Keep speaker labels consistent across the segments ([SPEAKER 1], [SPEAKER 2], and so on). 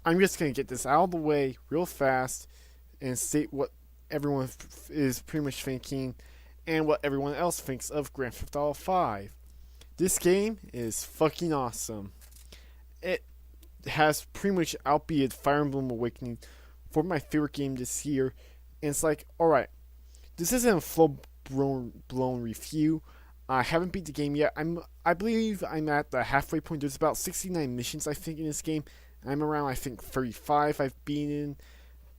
[SPEAKER 1] I'm just gonna get this out of the way real fast and state what everyone is pretty much thinking and what everyone else thinks of Grand Theft Auto 5. This game is fucking awesome. It has pretty much outbeat Fire Emblem Awakening for my favorite game this year. And it's like, alright, this isn't a full blown review. I haven't beat the game yet. I believe I'm at the halfway point. There's about 69 missions I think in this game. I'm around I think 35 I've been in.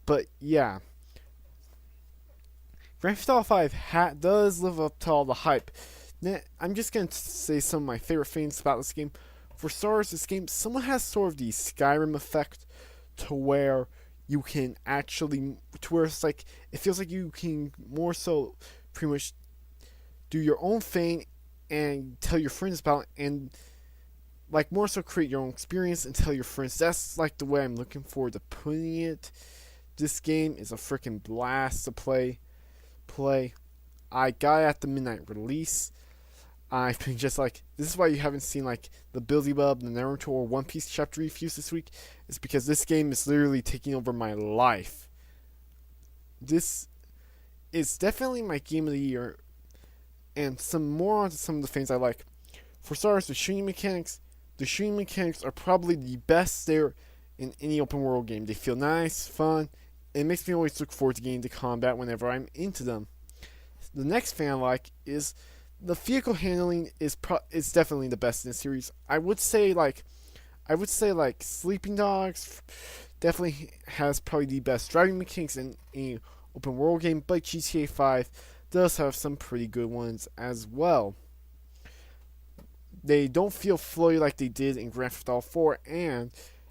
[SPEAKER 1] But yeah, Grand Theft Auto 5 does live up to all the hype. Now, I'm just gonna say some of my favorite things about this game. For starters, this game somewhat has sort of the Skyrim effect, to where you can actually, to where it's like it feels like you can more so pretty much do your own thing and tell your friends about it, and like more so create your own experience and tell your friends. That's like the way I'm looking forward to putting it. This game is a freaking blast to play. I got it at the midnight release. I've been just like, this is why you haven't seen like the Buildybub, the Naruto, or One Piece chapter reviews this week. It's because this game is literally taking over my life. This is definitely my game of the year, and some more on some of the things I like. For starters, the shooting mechanics. The shooting mechanics are probably the best there in any open world game. They feel nice, fun, and it makes me always look forward to getting to combat whenever I'm into them. The next thing I like is the vehicle handling is definitely the best in the series. I would say like Sleeping Dogs definitely has probably the best driving mechanics in any open world game, but GTA 5 does have some pretty good ones as well. They don't feel flowy like they did in Grand Theft Auto 4, and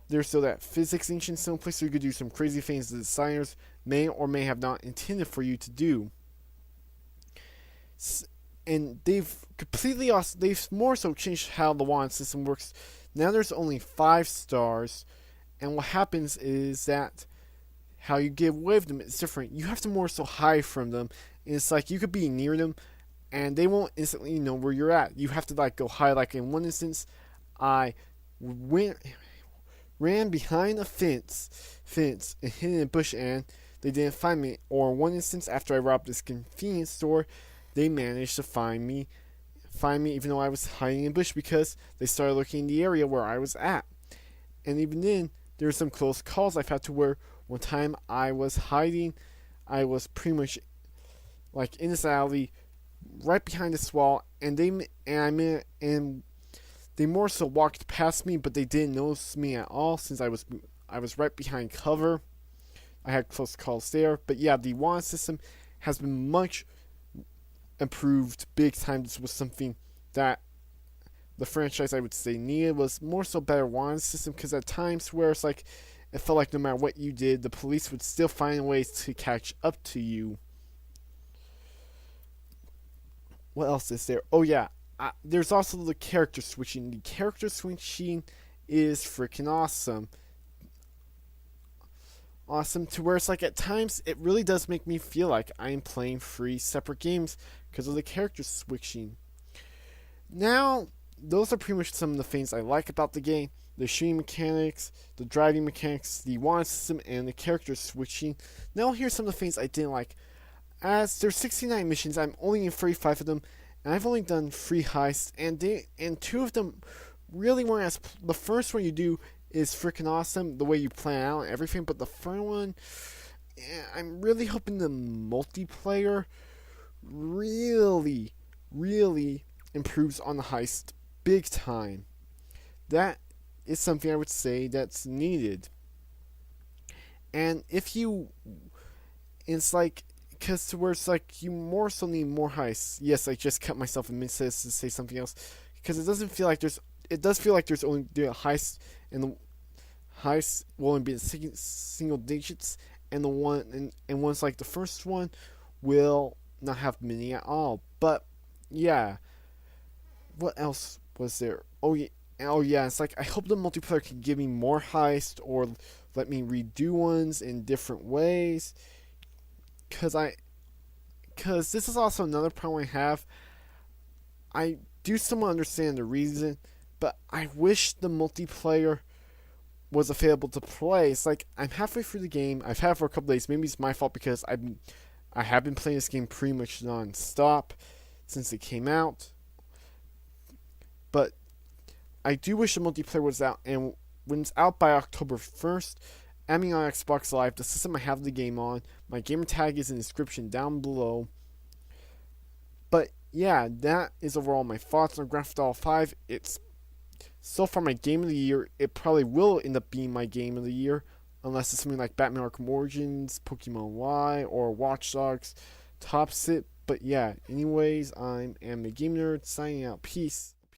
[SPEAKER 1] there's still that physics engine still in place, so you could do some crazy things the designers may or may have not intended for you to do. And they've more so changed how the wand system works. Now there's only 5 stars, and what happens is that how you get away with them is different. You have to more so hide from them, and it's like you could be near them and they won't instantly know where you're at. You have to like go hide. Like in one instance, I ran behind a fence and hid in a bush, and they didn't find me. Or one instance, after I robbed this convenience store, they managed to find me even though I was hiding in a bush, because they started looking in the area where I was at. And even then, there were some close calls I've had to where one time I was hiding. I was pretty much like in this alley right behind this wall, and they more so walked past me, but they didn't notice me at all since I was right behind cover. I had close calls there, but yeah, the wand system has been much improved big time. This was something that the franchise, I would say, needed, was more so better wand system, because at times where it's like it felt like no matter what you did, the police would still find ways to catch up to you. What else is there? Oh yeah, there's also the character switching. The character switching is freaking awesome. Awesome to where it's like at times it really does make me feel like I am playing 3 separate games because of the character switching. Now, those are pretty much some of the things I like about the game. The shooting mechanics, the driving mechanics, the wand system, and the character switching. Now here's some of the things I didn't like. As there's 69 missions, I'm only in 35 of them, and I've only done 3 heists, and 2 of them really weren't as. The first one you do is freaking awesome, the way you plan out and everything, but the third one, I'm really hoping the multiplayer really, really improves on the heist big time. That is something I would say that's needed. And if you, it's like, because to where it's like you more so need more heists. Yes, I just cut myself a minute to say something else, because it doesn't feel like there's. It does feel like there's only the heist, and the heist will only be in single digits, and the one and one's like the first one will not have many at all. But yeah, what else was there? Oh yeah, it's like I hope the multiplayer can give me more heist, or let me redo ones in different ways. Cause this is also another problem I have. I do somewhat understand the reason, but I wish the multiplayer was available to play. It's like I'm halfway through the game. I've had it for a couple days. Maybe it's my fault because I have been playing this game pretty much non-stop since it came out. But I do wish the multiplayer was out, and when it's out by October 1st, add me on Xbox Live, the system I have the game on. My gamertag is in the description down below. But yeah, that is overall my thoughts on Grand Theft Auto 5. It's so far my game of the year. It probably will end up being my game of the year, unless it's something like Batman Arkham Origins, Pokemon Y, or Watch Dogs tops it. But yeah, anyways, I'm Animegamingnerd signing out. Peace.